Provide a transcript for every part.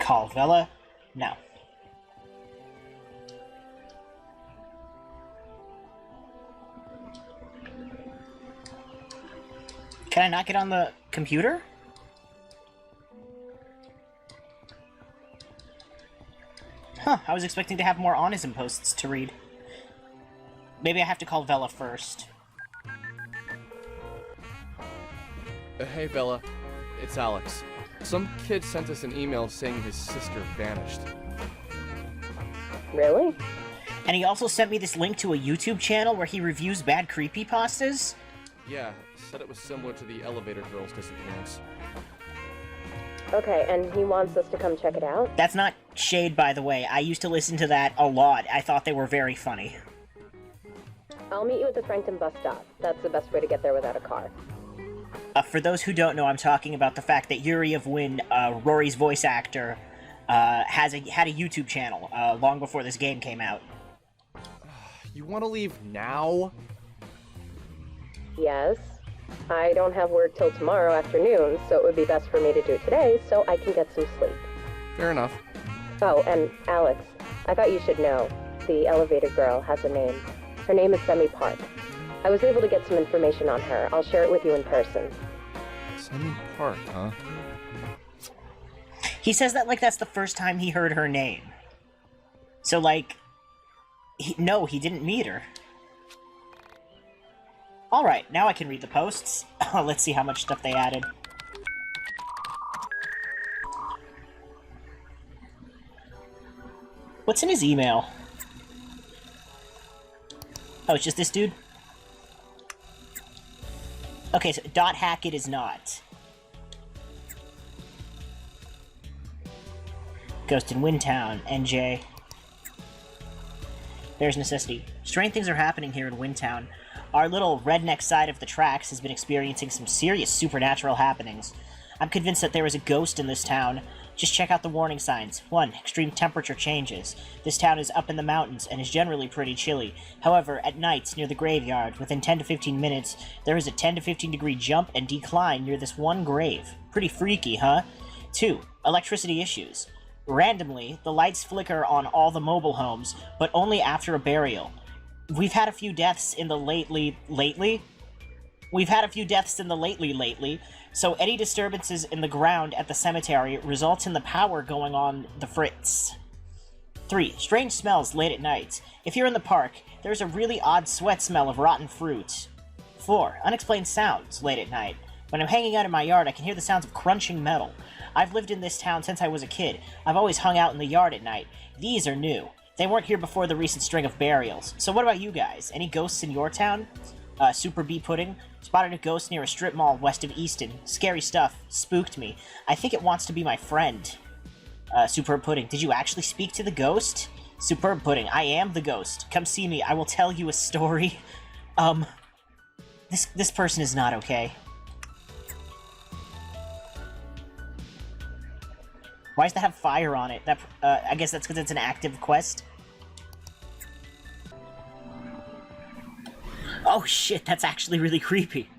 Call Vela? No. Can I not get on the computer? Huh, I was expecting to have more Onism posts to read. Maybe I have to call Vela first. Hey, Bella. It's Alex. Some kid sent us an email saying his sister vanished. Really? And he also sent me this link to a YouTube channel where he reviews bad creepypastas? Yeah, said it was similar to the elevator girl's disappearance. Okay, and he wants us to come check it out? That's not shade, by the way. I used to listen to that a lot. I thought they were very funny. I'll meet you at the Frankton bus stop. That's the best way to get there without a car. For those who don't know, I'm talking about the fact that Yuri of Wynn, Rory's voice actor, had a YouTube channel long before this game came out. You want to leave now? Yes. I don't have work till tomorrow afternoon, so it would be best for me to do it today so I can get some sleep. Fair enough. Oh, and Alex, I thought you should know. The elevator girl has a name. Her name is Semi Park. I was able to get some information on her. I'll share it with you in person. Semi Park, huh? He says that like that's the first time he heard her name. So, like, no, he didn't meet her. Alright, now I can read the posts. Let's see how much stuff they added. What's in his email? Oh, it's just this dude? Okay, so .hack it is not. Ghost in Windtown, NJ. There's necessity. Strange things are happening here in Windtown. Our little redneck side of the tracks has been experiencing some serious supernatural happenings. I'm convinced that there is a ghost in this town. Just check out the warning signs. 1. Extreme temperature changes. This town is up in the mountains and is generally pretty chilly. However, at nights near the graveyard, within 10 to 15 minutes, there is a 10 to 15 degree jump and decline near this one grave. Pretty freaky, huh? 2. Electricity issues. Randomly, the lights flicker on all the mobile homes, but only after a burial. We've had a few deaths in the lately, so any disturbances in the ground at the cemetery results in the power going on the fritz. 3. Strange smells late at night. If you're in the park, there's a really odd sweat smell of rotten fruit. 4. Unexplained sounds late at night. When I'm hanging out in my yard, I can hear the sounds of crunching metal. I've lived in this town since I was a kid. I've always hung out in the yard at night. These are new. They weren't here before the recent string of burials. So what about you guys? Any ghosts in your town? Super B Pudding. Spotted a ghost near a strip mall west of Easton. Scary stuff. Spooked me. I think it wants to be my friend. Superb Pudding. Did you actually speak to the ghost? Superb Pudding. I am the ghost. Come see me. I will tell you a story. This person is not okay. Why does that have fire on it? That I guess that's because it's an active quest. Oh shit, that's actually really creepy.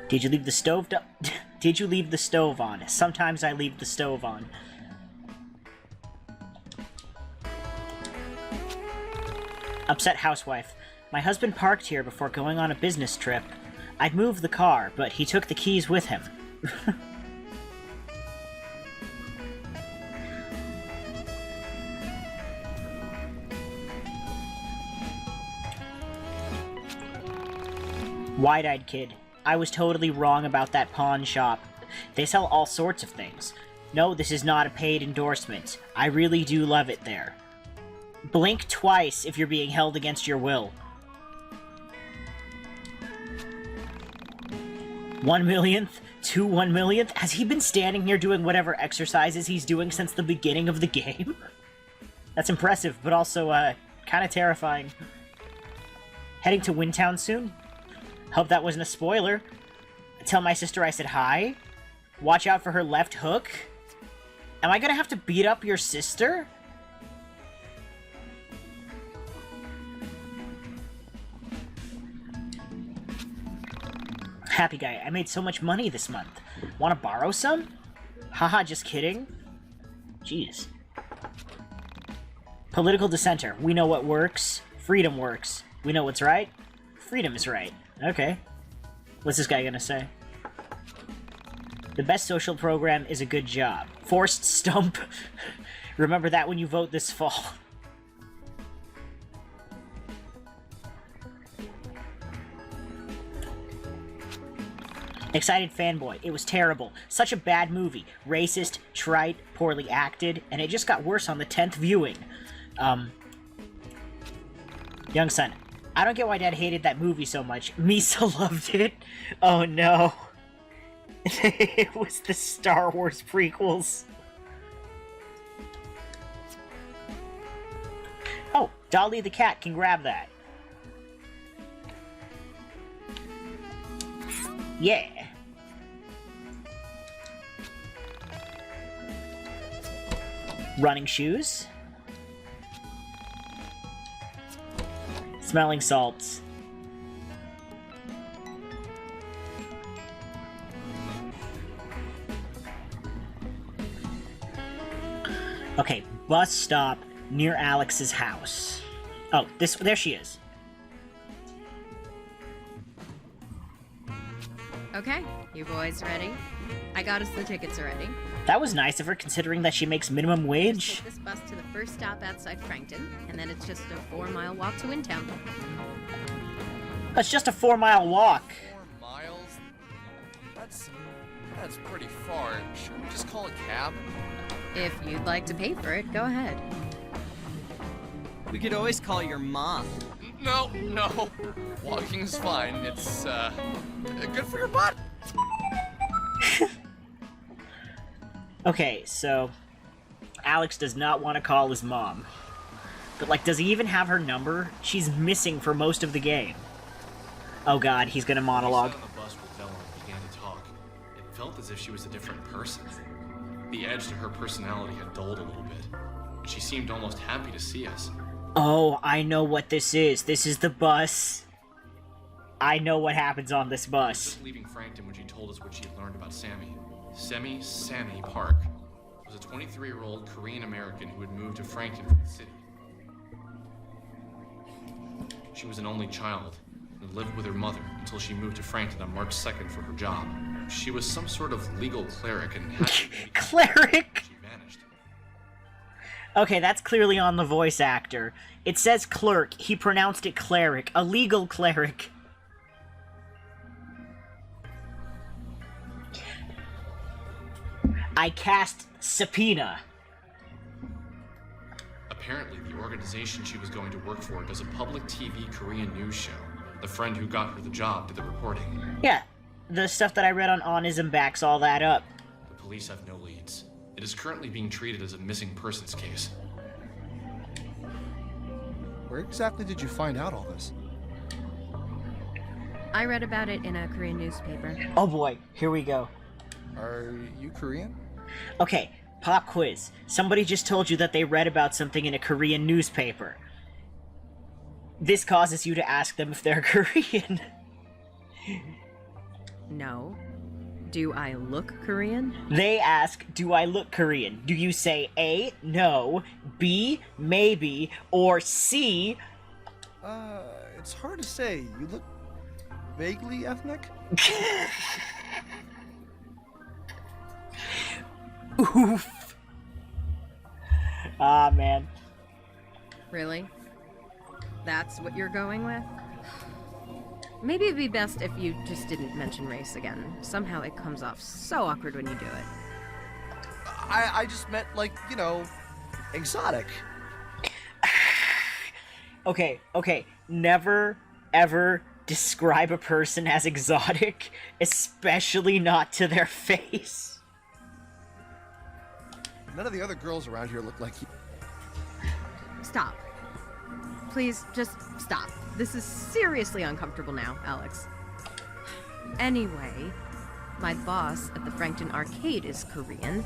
Did you leave the stove Did you leave the stove on? Sometimes I leave the stove on. Upset housewife. My husband parked here before going on a business trip. I'd moved the car, but he took the keys with him. Wide-eyed kid. I was totally wrong about that pawn shop. They sell all sorts of things. No, this is not a paid endorsement. I really do love it there. Blink twice if you're being held against your will. 1 millionth? 2 1 millionth? Has he been standing here doing whatever exercises he's doing since the beginning of the game? That's impressive, but also, kind of terrifying. Heading to Windtown soon? Hope that wasn't a spoiler. Tell my sister I said hi. Watch out for her left hook. Am I gonna have to beat up your sister? Happy guy, I made so much money this month. Want to borrow some? Haha, just kidding. Jeez. Political dissenter. We know what works. Freedom works. We know what's right. Freedom is right. Okay. What's this guy gonna say? The best social program is a good job. Forced stump. Remember that when you vote this fall. Excited fanboy. It was terrible. Such a bad movie. Racist, trite, poorly acted, and it just got worse on the 10th viewing. Young son. I don't get why Dad hated that movie so much. Misa loved it. Oh no. It was the Star Wars prequels. Oh, Dolly the cat can grab that. Yeah. Running shoes. Smelling salts. Okay, bus stop near Alex's house. Oh, there she is. Okay, you boys ready? I got us the tickets already. That was nice of her, considering that she makes minimum wage. Take this bus to the first stop outside Frankton, and then it's just a 4-mile walk to Intown. That's just a 4-mile walk. 4 miles? That's pretty far. Should we just call a cab? If you'd like to pay for it, go ahead. We could always call your mom. No. Walking's fine. It's, good for your butt. Okay, so Alex does not want to call his mom. But, like, does he even have her number? She's missing for most of the game. Oh god, he's gonna monologue. She sat on the bus with Bella and began to talk. It felt as if she was a different person. The edge to her personality had dulled a little bit. She seemed almost happy to see us. Oh, I know what this is. This is the bus. I know what happens on this bus. Just leaving Frankton when she told us what she had learned about Sammy. Sammy Park was a 23-year-old Korean American who had moved to Frankton from the city. She was an only child and lived with her mother until she moved to Frankton on March 2nd for her job. She was some sort of legal cleric and had Cleric? she vanished. Okay, that's clearly on the voice actor. It says clerk. He pronounced it cleric. A legal cleric. I cast subpoena. Apparently, the organization she was going to work for does a public TV Korean news show. The friend who got her the job did the reporting. Yeah, the stuff that I read on Onism backs all that up. The police have no leads. It is currently being treated as a missing persons case. Where exactly did you find out all this? I read about it in a Korean newspaper. Oh boy, here we go. Are you Korean? Okay, pop quiz. Somebody just told you that they read about something in a Korean newspaper. This causes you to ask them if they're Korean. No. Do I look Korean? They ask, do I look Korean? Do you say A, no, B, maybe, or C? It's hard to say. You look vaguely ethnic? Oof. Ah, man. Really? That's what you're going with? Maybe it'd be best if you just didn't mention race again. Somehow it comes off so awkward when you do it. I just meant, like, you know, exotic. Okay. Never, ever describe a person as exotic, especially not to their face. None of the other girls around here look like you. Stop. Please, just stop. This is seriously uncomfortable now, Alex. Anyway, my boss at the Frankton Arcade is Korean,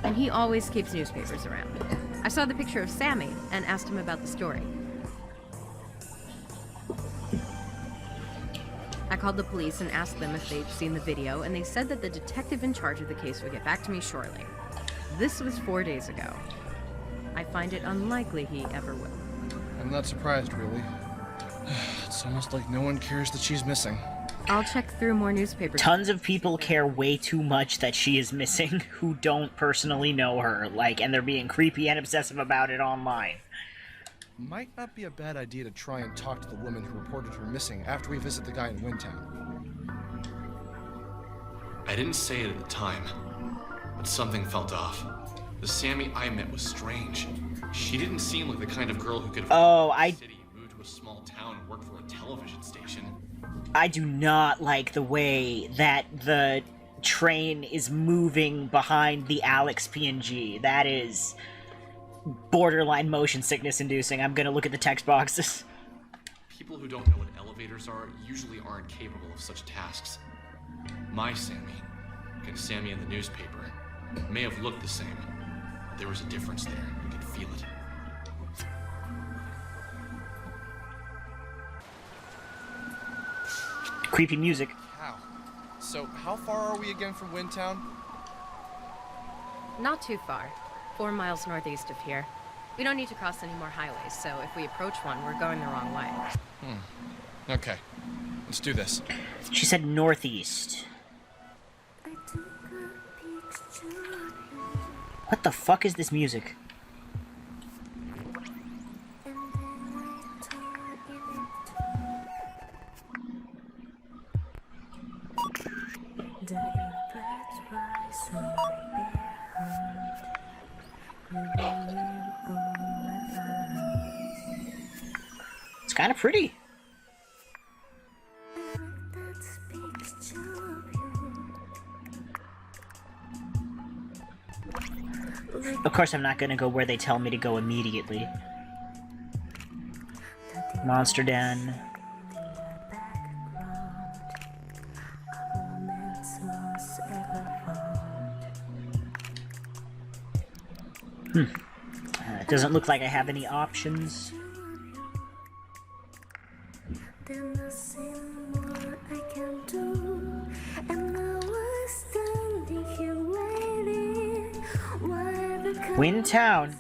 and he always keeps newspapers around. I saw the picture of Sammy and asked him about the story. I called the police and asked them if they'd seen the video, and they said that the detective in charge of the case would get back to me shortly. This was 4 days ago. I find it unlikely he ever will. I'm not surprised, really. It's almost like no one cares that she's missing. I'll check through more newspapers. Tons of people care way too much that she is missing who don't personally know her, like, and they're being creepy and obsessive about it online. Might not be a bad idea to try and talk to the woman who reported her missing after we visit the guy in Windtown. I didn't say it at the time, but something felt off. The Sammy I met was strange. She didn't seem like the kind of girl who could have city, moved to a small town and worked for a television station. I do not like the way that the train is moving behind the Alex PNG. That is borderline motion sickness inducing. I'm gonna look at the text boxes. People who don't know what elevators are usually aren't capable of such tasks. My Sammy, and Sammy in the newspaper, may have looked the same, but there was a difference there. You could feel it. Creepy music. How? So, how far are we again from Windtown? Not too far. 4 miles northeast of here. We don't need to cross any more highways, so if we approach one, we're going the wrong way. Okay. Let's do this. She said northeast. What the fuck is this music? It's kind of pretty. Of course, I'm not gonna go where they tell me to go immediately. Monster Den. It doesn't look like I have any options. Windtown.